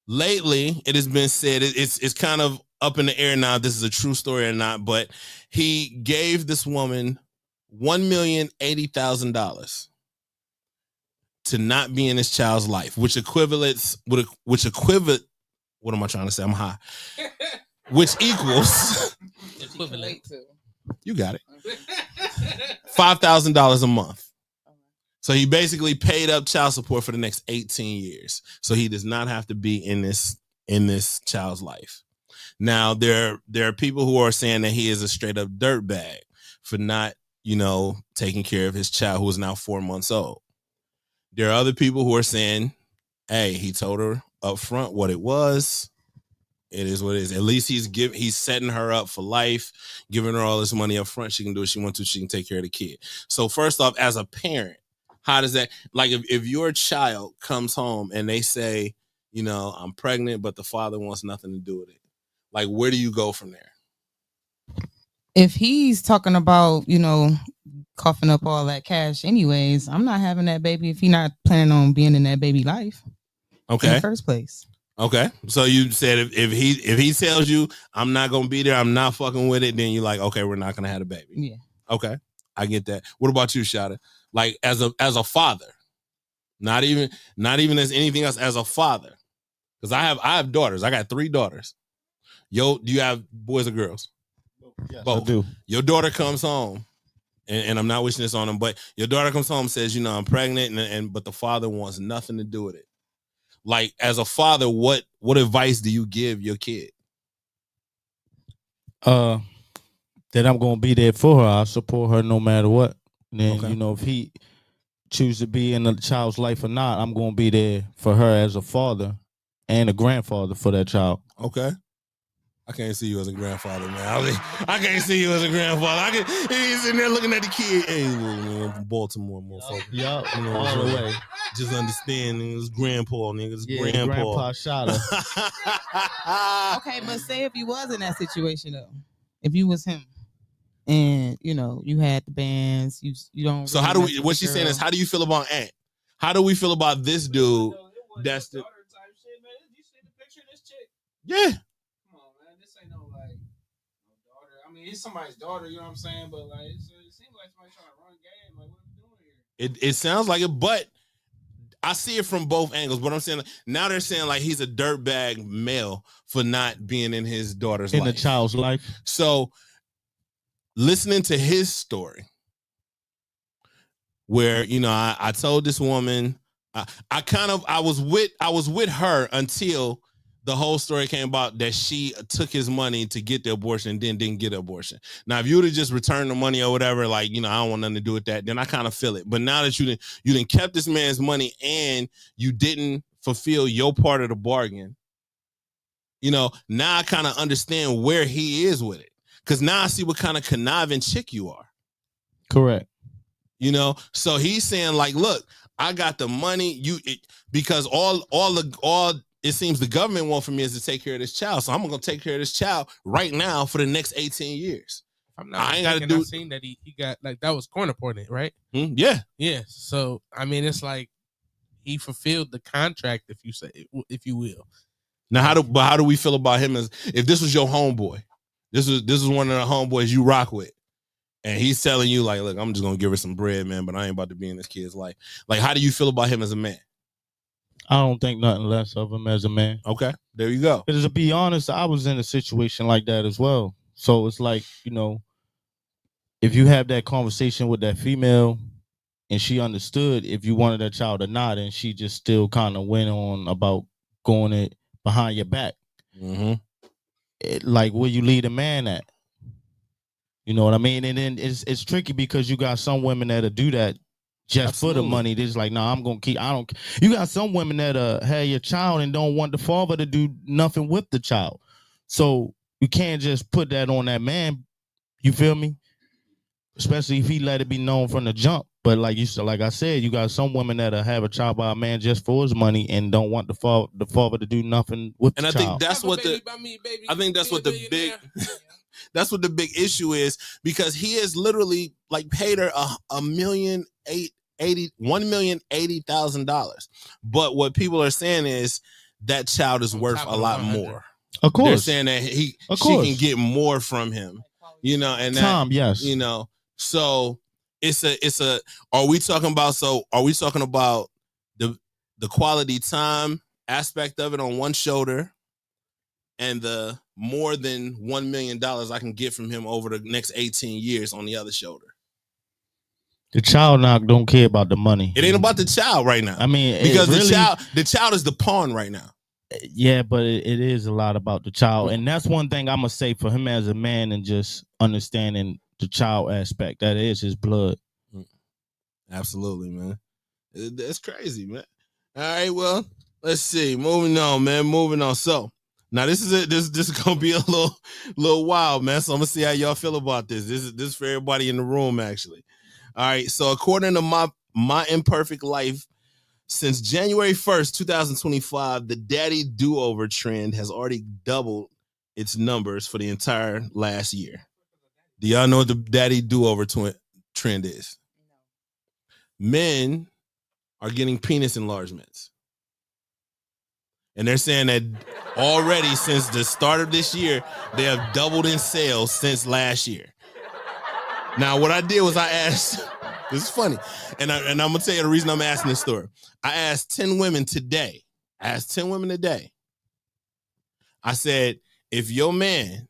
Lately, it has been said, it's kind of up in the air now if this is a true story or not, but he gave this woman $1,080,000 to not be in his child's life, which equivalent, what am I trying to say? I'm high. Which equals Equivalent. you got it. $5,000 a month. So he basically paid up child support for the next 18 years. So he does not have to be in this child's life. Now there are people who are saying that he is a straight up dirtbag for not, taking care of his child who is now 4 months old. There are other people who are saying, hey, he told her up front what it was. It is what it is. At least he's setting her up for life, giving her all this money up front. She can do what she wants to. She can take care of the kid. So first off, as a parent, how does that, like if your child comes home and they say, I'm pregnant, but the father wants nothing to do with it. Like, where do you go from there? If he's talking about, coughing up all that cash anyways, I'm not having that baby if he's not planning on being in that baby life. Okay. In the first place. Okay. So you said if he tells you I'm not gonna be there, I'm not fucking with it, then you're like, okay, we're not gonna have a baby. Yeah. Okay. I get that. What about you, Shada? Like as a father, not even as anything else, as a father. Because I have daughters. I got 3 daughters. Do you have boys or girls? Yes, Both. I do. Your daughter comes home, and I'm not wishing this on them, but your daughter comes home and says, I'm pregnant, but the father wants nothing to do with it. Like, as a father, what advice do you give your kid? That I'm gonna be there for her. I'll support her no matter what. And then, Okay. if he choose to be in the child's life or not, I'm gonna be there for her as a father and a grandfather for that child. Okay. I can't see you as a grandfather, man. I can't see you as a grandfather. He's sitting there looking at the kid. Hey, man, from Baltimore, motherfucker. Yup, all the way. Just understand, nigga. It's grandpa, nigga. It's Yeah, grandpa. grandpa shot her. Okay, but say if you was in that situation though, if you was him, and you had the bands, you don't. So really how do mess we? with What the she's saying girl. is, how do you feel about Ant? How do we feel about this dude? That's the yeah. He's somebody's daughter, you know what I'm saying? But like, it seems like somebody's trying to run game. Like, what are we doing here? It sounds like it, but I see it from both angles. But I'm saying now they're saying like he's a dirtbag male for not being in his daughter's life. In the child's life. So listening to his story, where I told this woman, I was with her until the whole story came about that she took his money to get the abortion and then didn't get an abortion. Now, if you would have just returned the money or whatever, like, I don't want nothing to do with that, then I kind of feel it. But now that you didn't kept this man's money and you didn't fulfill your part of the bargain, now I kind of understand where he is with it. Because now I see what kind of conniving chick you are. Correct. So he's saying like, look, I got the money, because all it seems the government want from me is to take care of this child. So I'm going to take care of this child right now for the next 18 years. I ain't got to do. I seen that he got like that was corner porting, right? Yeah. Yeah. So it's like he fulfilled the contract, if you will. Now how do we feel about him as if this was your homeboy? This is one of the homeboys you rock with. And he's telling you like, look, I'm just going to give her some bread, man, but I ain't about to be in this kid's life. Like, how do you feel about him as a man? I don't think nothing less of him as a man. Okay, there you go. Because to be honest, I was in a situation like that as well. So it's like, if you have that conversation with that female and she understood if you wanted that child or not, and she just still kind of went on about going it behind your back. Mm-hmm. Like, where you lead a man at? You know what I mean? And then it's tricky because you got some women that'll do that just Absolutely. for the money. They're just like, no, I'm gonna keep. I don't. You got some women that have your child and don't want the father to do nothing with the child. So you can't just put that on that man. You feel me? Especially if he let it be known from the jump. But like I said, you got some women that have a child by a man just for his money and don't want the father to do nothing with the child. And I think that's what the That's what the big issue is, because he has literally like paid her $1,080,000. But what people are saying is that child is worth a lot more. Of course. They're saying that she can get more from him, and that, Tom, yes. So it's a, are we talking about the quality time aspect of it on one shoulder and the more than $1 million I can get from him over the next 18 years on the other shoulder? The child don't care about the money. It ain't about the child right now. I mean, because really, the child is the pawn right now. Yeah, but it is a lot about the child. And that's one thing I'm going to say for him as a man, and just understanding the child aspect. That is his blood. Absolutely, man. That's crazy, man. All right, well, let's see. Moving on, man. Moving on. So now this is it. This is gonna be a little wild, man. So I'm gonna see how y'all feel about this. This is for everybody in the room, actually. All right. So according to my imperfect life, since January 1st, 2025, the daddy do-over trend has already doubled its numbers for the entire last year. Do y'all know what the daddy do-over trend is? Men are getting penis enlargements. And they're saying that already since the start of this year, they have doubled in sales since last year. Now, what I did was I asked, this is funny, and I'm going to tell you the reason I'm asking this story. I asked 10 women today. I said, if your man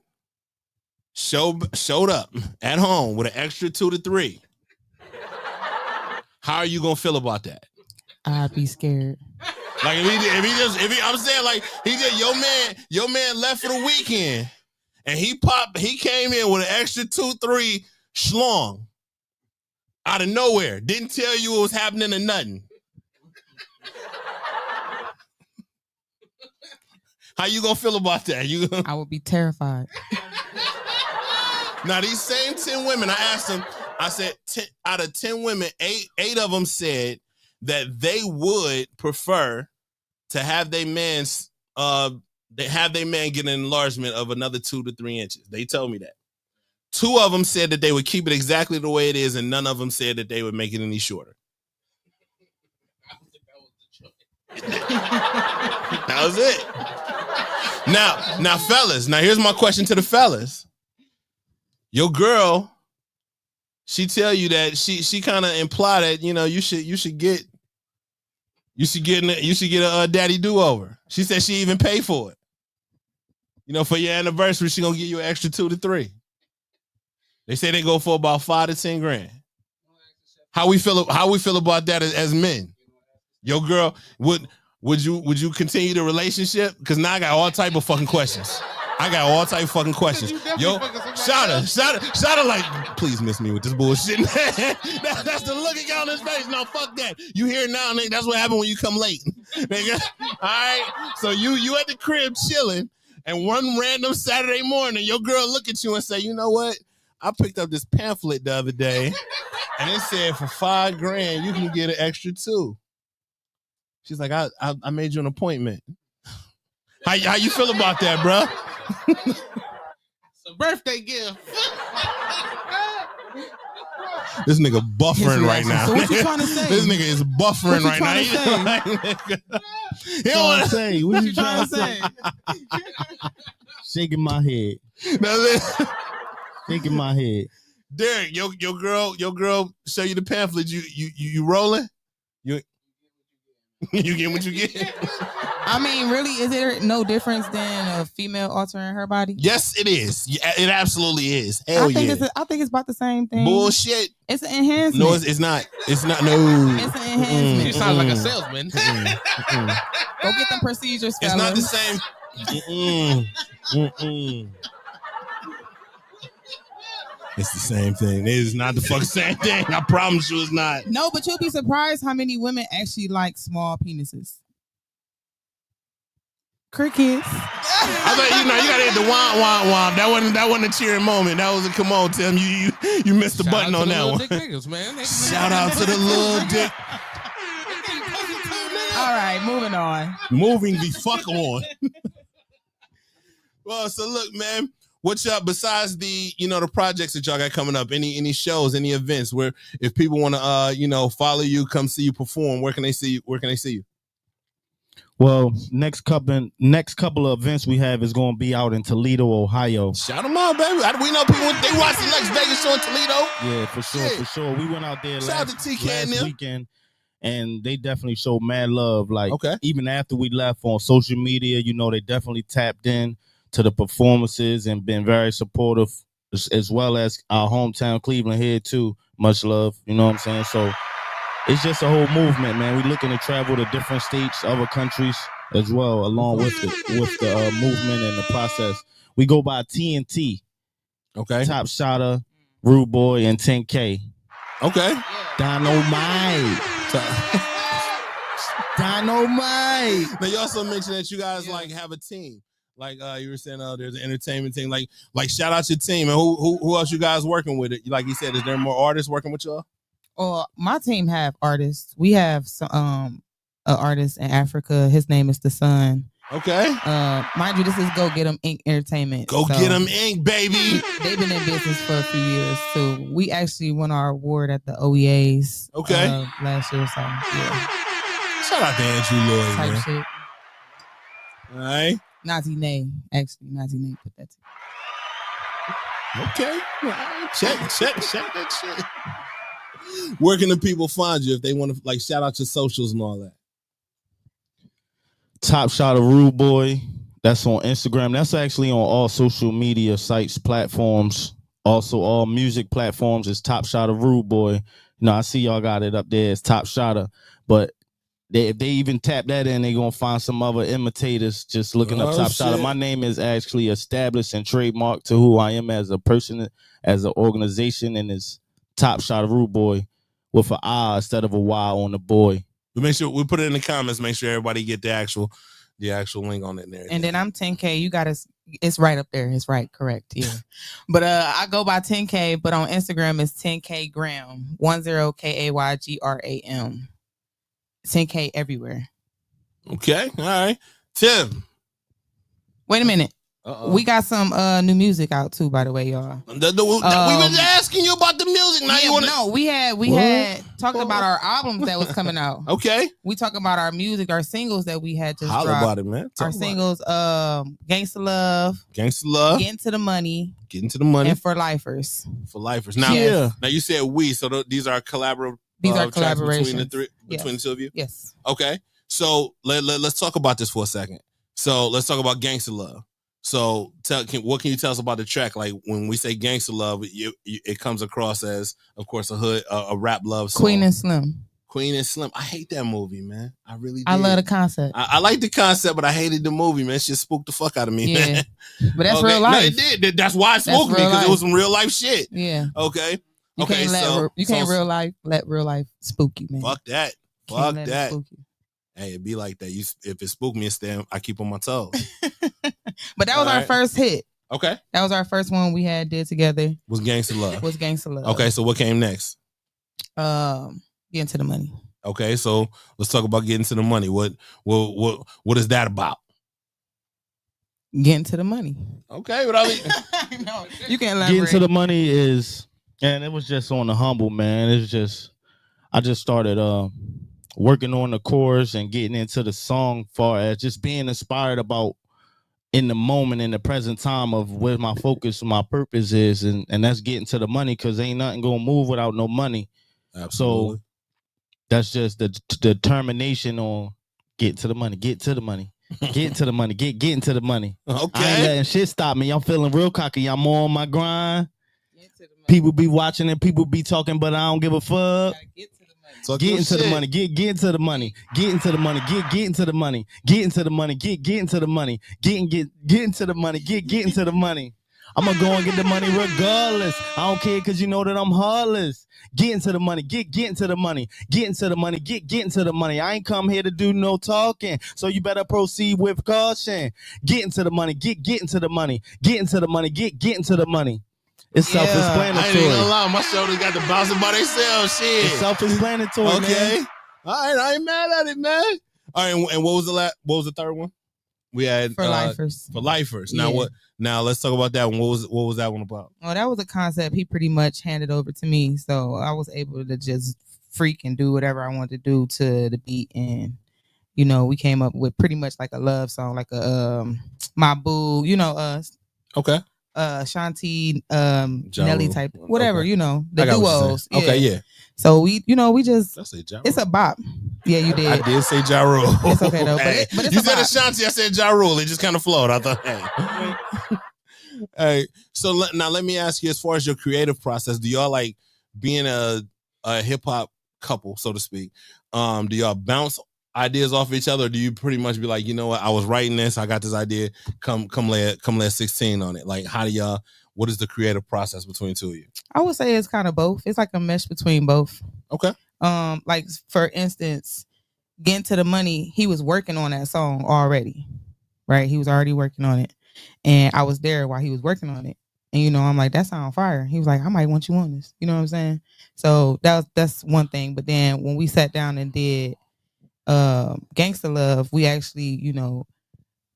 showed up at home with an extra 2 to 3, how are you going to feel about that? I'd be scared. Like I'm saying, like he did, your man left for the weekend and he came in with an extra 2-3 schlong out of nowhere. Didn't tell you what was happening or nothing. How you gonna feel about that? I would be terrified. Now these same 10 women, I asked them, I said, out of 10 women, eight of them said that they would prefer to have their man get an enlargement of another 2 to 3 inches. They told me that. 2 of them said that they would keep it exactly the way it is, and none of them said that they would make it any shorter. That was it. Now, fellas. Now, here's my question to the fellas. Your girl, she tell you that she kind of imply that you should get a daddy do-over. She said she even pay for it. For your anniversary, she gonna give you an extra 2 to 3. They say they go for about 5 to 10 grand. How we feel about that as men? Your girl, would you continue the relationship? Because now I got all type of fucking questions. Yo, Shada, like, please miss me with this bullshit. That's the look at on his face. No, fuck that. You here now, nigga. That's what happened when you come late. Nigga. All right. So you at the crib chilling, and one random Saturday morning, your girl look at you and say, you know what? I picked up this pamphlet the other day, and it said for 5 grand, you can get an extra 2. She's like, I made you an appointment. How you feel about that, bro? It's a birthday gift. This nigga buffering right now. So what you trying to say? This nigga is buffering right now. He don't want to say. What you trying to say? Shaking my head. Shaking my head. Derek, your girl show you the pamphlet. You rolling? You get what you get. I mean, really, is there no difference than a female altering her body? Yes, it is. It absolutely is. Hell I think it's about the same thing. Bullshit. It's an enhancement. No, it's not. It's not. No. It's an enhancement. You sound like a salesman. Go get them procedures, fellas. It's not the same. It's the same thing. It is not the fucking same thing. I promise you it's not. No, but you'll be surprised how many women actually like small penises. Crickets. I thought you gotta hit the womp womp womp. That wasn't a cheering moment. That was a come on, Tim. You missed the button on that one. Dick niggas, man. Shout out to the little dick. All right, moving on. Moving the fuck on. Well, so look, man. What's up besides the the projects that y'all got coming up? Any shows, any events where if people want to follow you, come see you perform, where can they see you? Where can they see you? Well, next couple of events we have is going to be out in Toledo, Ohio. Shout them out, baby. We know people they watch the Lexx Vegas show in Toledo. Yeah, for sure. We went out there Shout out to TK and last them. weekend, and they definitely showed mad love. Like, okay, even after we left on social media, they definitely tapped in to the performances and been very supportive, as well as our hometown Cleveland here too. Much love, you know what I'm saying? So it's just a whole movement, man. We're looking to travel to different states, other countries as well, along with the movement and the process. We go by TNT, okay, Top Shotter, Rude Boy, and 10K. Okay, Dynamite. Dynamite. Now you also mentioned that you guys have a team. Like you were saying, there's an entertainment team. Like shout out your team. And who else you guys working with? It like you said, is there more artists working with y'all? My team have artists. We have some an artist in Africa. His name is The Sun. Okay. Mind you, this is Go Get 'Em Inc. Entertainment. Go Get 'Em Inc., baby. They've been in business for a few years too. We actually won our award at the OEAs. Okay. Last year, so yeah. Shout out to Andrew Lloyd, Type man. shit. All right. Nazi Nay put that to. Okay. All right. Check that shit. Where can the people find you if they want to shout out your socials and all that? Top Shot of Rude Boy. That's on Instagram. That's actually on all social media sites, platforms. Also, all music platforms is Top Shot of Rude Boy. I see y'all got it up there as Top Shotter, but if they even tap that in, they're going to find some other imitators just looking up Top Shotter. My name is actually established and trademarked to who I am as a person, as an organization, and it's Top Shot of Rude Boy with an I instead of a Y on the boy. We make sure we put it in the comments. Make sure everybody get the actual link on it there. And then I'm 10K. You got us. It's right up there. It's right. Correct. Yeah. But I go by 10K. But on Instagram it's 10K Gram. 10KAYGRAM. 10K everywhere. Okay. All right. Tim. Wait a minute. We got some new music out too, by the way, y'all. We was asking you about the music. Now you want to? No, we had talked about our albums that was coming out. Okay. We talking about our music, our singles that we had just Holler dropped. about it, man. Our singles, Gangsta Love, Getting to the Money, and For Lifers. Now you said we, so these are collaborative. These are collaborations between the two of you. Yes. Okay. So let's talk about this for a second. So let's talk about Gangsta Love. So what can you tell us about the track? Like when we say Gangsta Love, it comes across as, of course, a rap love song. Queen and Slim. I hate that movie, man. I really did. I love the concept. I like the concept, but I hated the movie, man. It just spooked the fuck out of me, man. But that's real life. No, it did. That's why it spooked me, because it was some real life shit. Yeah. Okay. You can't let real life spook you, man. Fuck that. Fuck that. Hey, it be like that. If it spook me, I keep on my toes. But that was our first hit. Okay. That was our first one we did together. Was Gangsta Love. Okay, so what came next? Getting to the Money. Okay, so let's talk about Getting to the Money. What is that about? Getting to the money. Okay, but no, you can't elaborate. Getting to the money is, and it was just on the humble, man. It's just, I just started working on the chorus and getting into the song, far as just being inspired about in the moment, in the present time of where my focus, my purpose is, and that's getting to the money, because ain't nothing gonna move without no money. Absolutely. So that's just the determination on get to the money, get to the money, get to the money, getting to the money. Okay. I ain't letting shit stop me. I'm feeling real cocky. I'm more on my grind. People be watching and people be talking, but I don't give a fuck. Getting to the money, getting to the money, getting to the money, getting to the money, getting to the money, getting to the money, getting to the money, getting to the money. I'm gonna go and get the money regardless. I don't care, because you know that I'm heartless. Getting to the money, getting to the money, getting to the money, getting to the money. I ain't come here to do no talking, so you better proceed with caution. Getting to the money, getting to the money, getting to the money, getting to the money. It's self-explanatory. I ain't gonna lie, my shoulders got to bouncing by themselves. Shit. It's self-explanatory. Okay. Man. All right, I ain't mad at it, man. All right, and what was the third one? We had For lifers. For lifers. Now Yeah. what? Now let's talk about that one. What was that one about? Well, that was a concept he pretty much handed over to me, so I was able to just freak and do whatever I wanted to do to the beat, and we came up with pretty much like a love song, like a my boo, Okay. Shanti, Ja Nelly Rule. type, whatever, Okay. the I got what you're duos. saying. Okay, yeah. So we just I said Ja it's a Rule. bop. Yeah, you did. I did say Ja Rule. It's okay though, Hey, but it's you a said bop. Ashanti, I said Ja Rule. It just kind of flowed. I thought, hey. Hey, so now let me ask you, as far as your creative process, do y'all like being a hip hop couple, so to speak? Do y'all bounce ideas off each other? Or do you pretty much be like, you know what, I was writing this, I got this idea, come lay 16 on it? Like, how do y'all? What is the creative process between two of you? I would say it's kind of both. It's like a mesh between both. Okay. Like for instance, Getting to the Money, he was working on that song already, right? He was already working on it, and I was there while he was working on it. And I'm like, that sound fire. He was like, I might want you on this. You know what I'm saying? So that's one thing. But then when we sat down and did Gangsta Love, we actually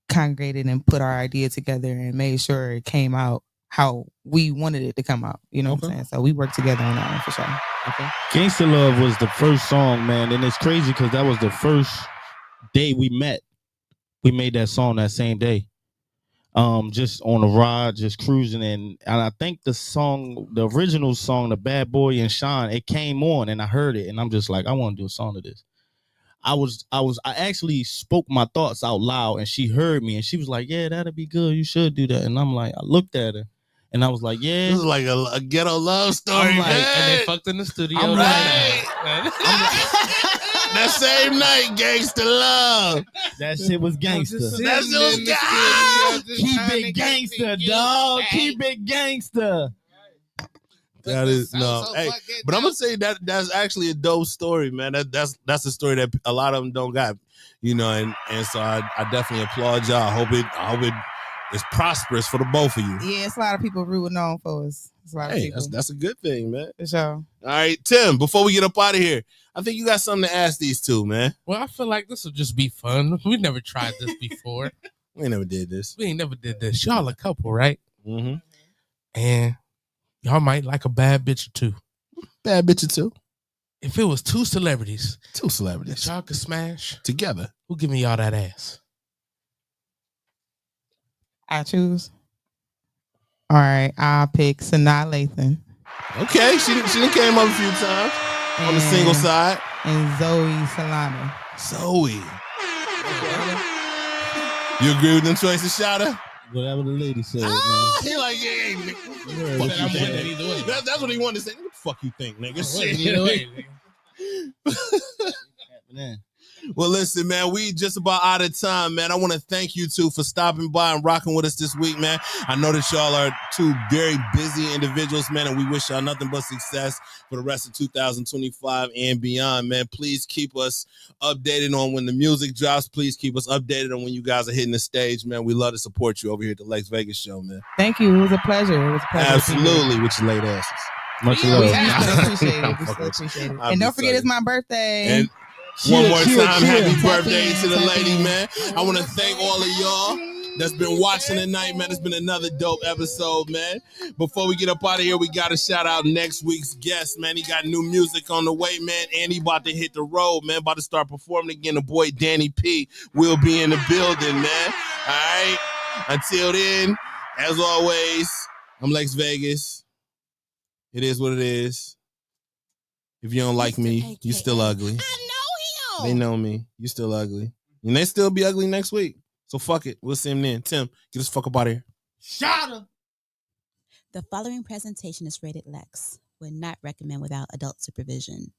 congregated and put our idea together and made sure it came out how we wanted it to come out. You know what I'm saying? So we worked together on that one for sure. Okay. Gangsta Love was the first song, man, and it's crazy because that was the first day we met. We made that song that same day. Just on the ride, just cruising, and I think the original song, the Bad Boy and Sean, it came on, and I heard it, and I'm just like, I want to do a song of this. I actually spoke my thoughts out loud, and she heard me, and she was like, yeah, that'd be good. You should do that. And I'm like, I looked at her, and I was like, yeah. This is like a ghetto love story, I'm like, man. And they fucked in the studio. I'm right like- now. That same night, Gangsta Love. That shit was gangster. That shit was gangster. Keep it gangster, dog. Keep it gangster. That is no, hey, but I'm gonna say that's actually a dope story, man. That's a story that a lot of them don't got, and so I definitely applaud y'all. I hope it is prosperous for the both of you. Yeah, it's a lot of people rooting on for us. It's a lot of Hey, people. that's a good thing, man. For sure. All right, Tim. Before we get up out of here, I think you got something to ask these two, man. Well, I feel like this will just be fun. We never tried this before. We never did this. We ain't never did this. Y'all a couple, right? Mm-hmm. And y'all might like a bad bitch or two. Bad bitch or two. If it was two celebrities that y'all could smash together, who giving y'all that ass? I choose. All right, I'll pick Sanaa Lathan. Okay, she done came up a few times on the single side. And Zoe Salano. Zoe. You agree with them choices, Shada? Whatever the lady said, man. He like, yeah, nigga. What I'm you winning think? either way. That's what he wanted to say. What the fuck you think, nigga? I'm winning Shit. either way, nigga. Well, listen, man, we just about out of time, man. I want to thank you two for stopping by and rocking with us this week, man. I know that y'all are two very busy individuals, man, and we wish y'all nothing but success for the rest of 2025 and beyond, man. Please keep us updated on when the music drops. Please keep us updated on when you guys are hitting the stage, man. We love to support you over here at the Lexx Vegas show, man. Thank you. It was a pleasure. It was a pleasure. Absolutely, with your late asses. Much We love. still appreciate it. We still appreciate it. And don't forget, it's my birthday. And one more time, happy birthday to the lady, man. I want to thank all of y'all that's been watching tonight, man. It's been another dope episode, man. Before we get up out of here, we got to shout out next week's guest, man. He got new music on the way, man, and he about to hit the road, man. About to start performing again. The boy Danny P will be in the building, man. All right. Until then, as always, I'm Lexx Vegas. It is what it is. If you don't like me, you still ugly. They know me. You still ugly. And they still be ugly next week. So fuck it. We'll see him then. Tim, get us fuck up out of here. Shot him. The following presentation is rated Lexx. Would not recommend without adult supervision.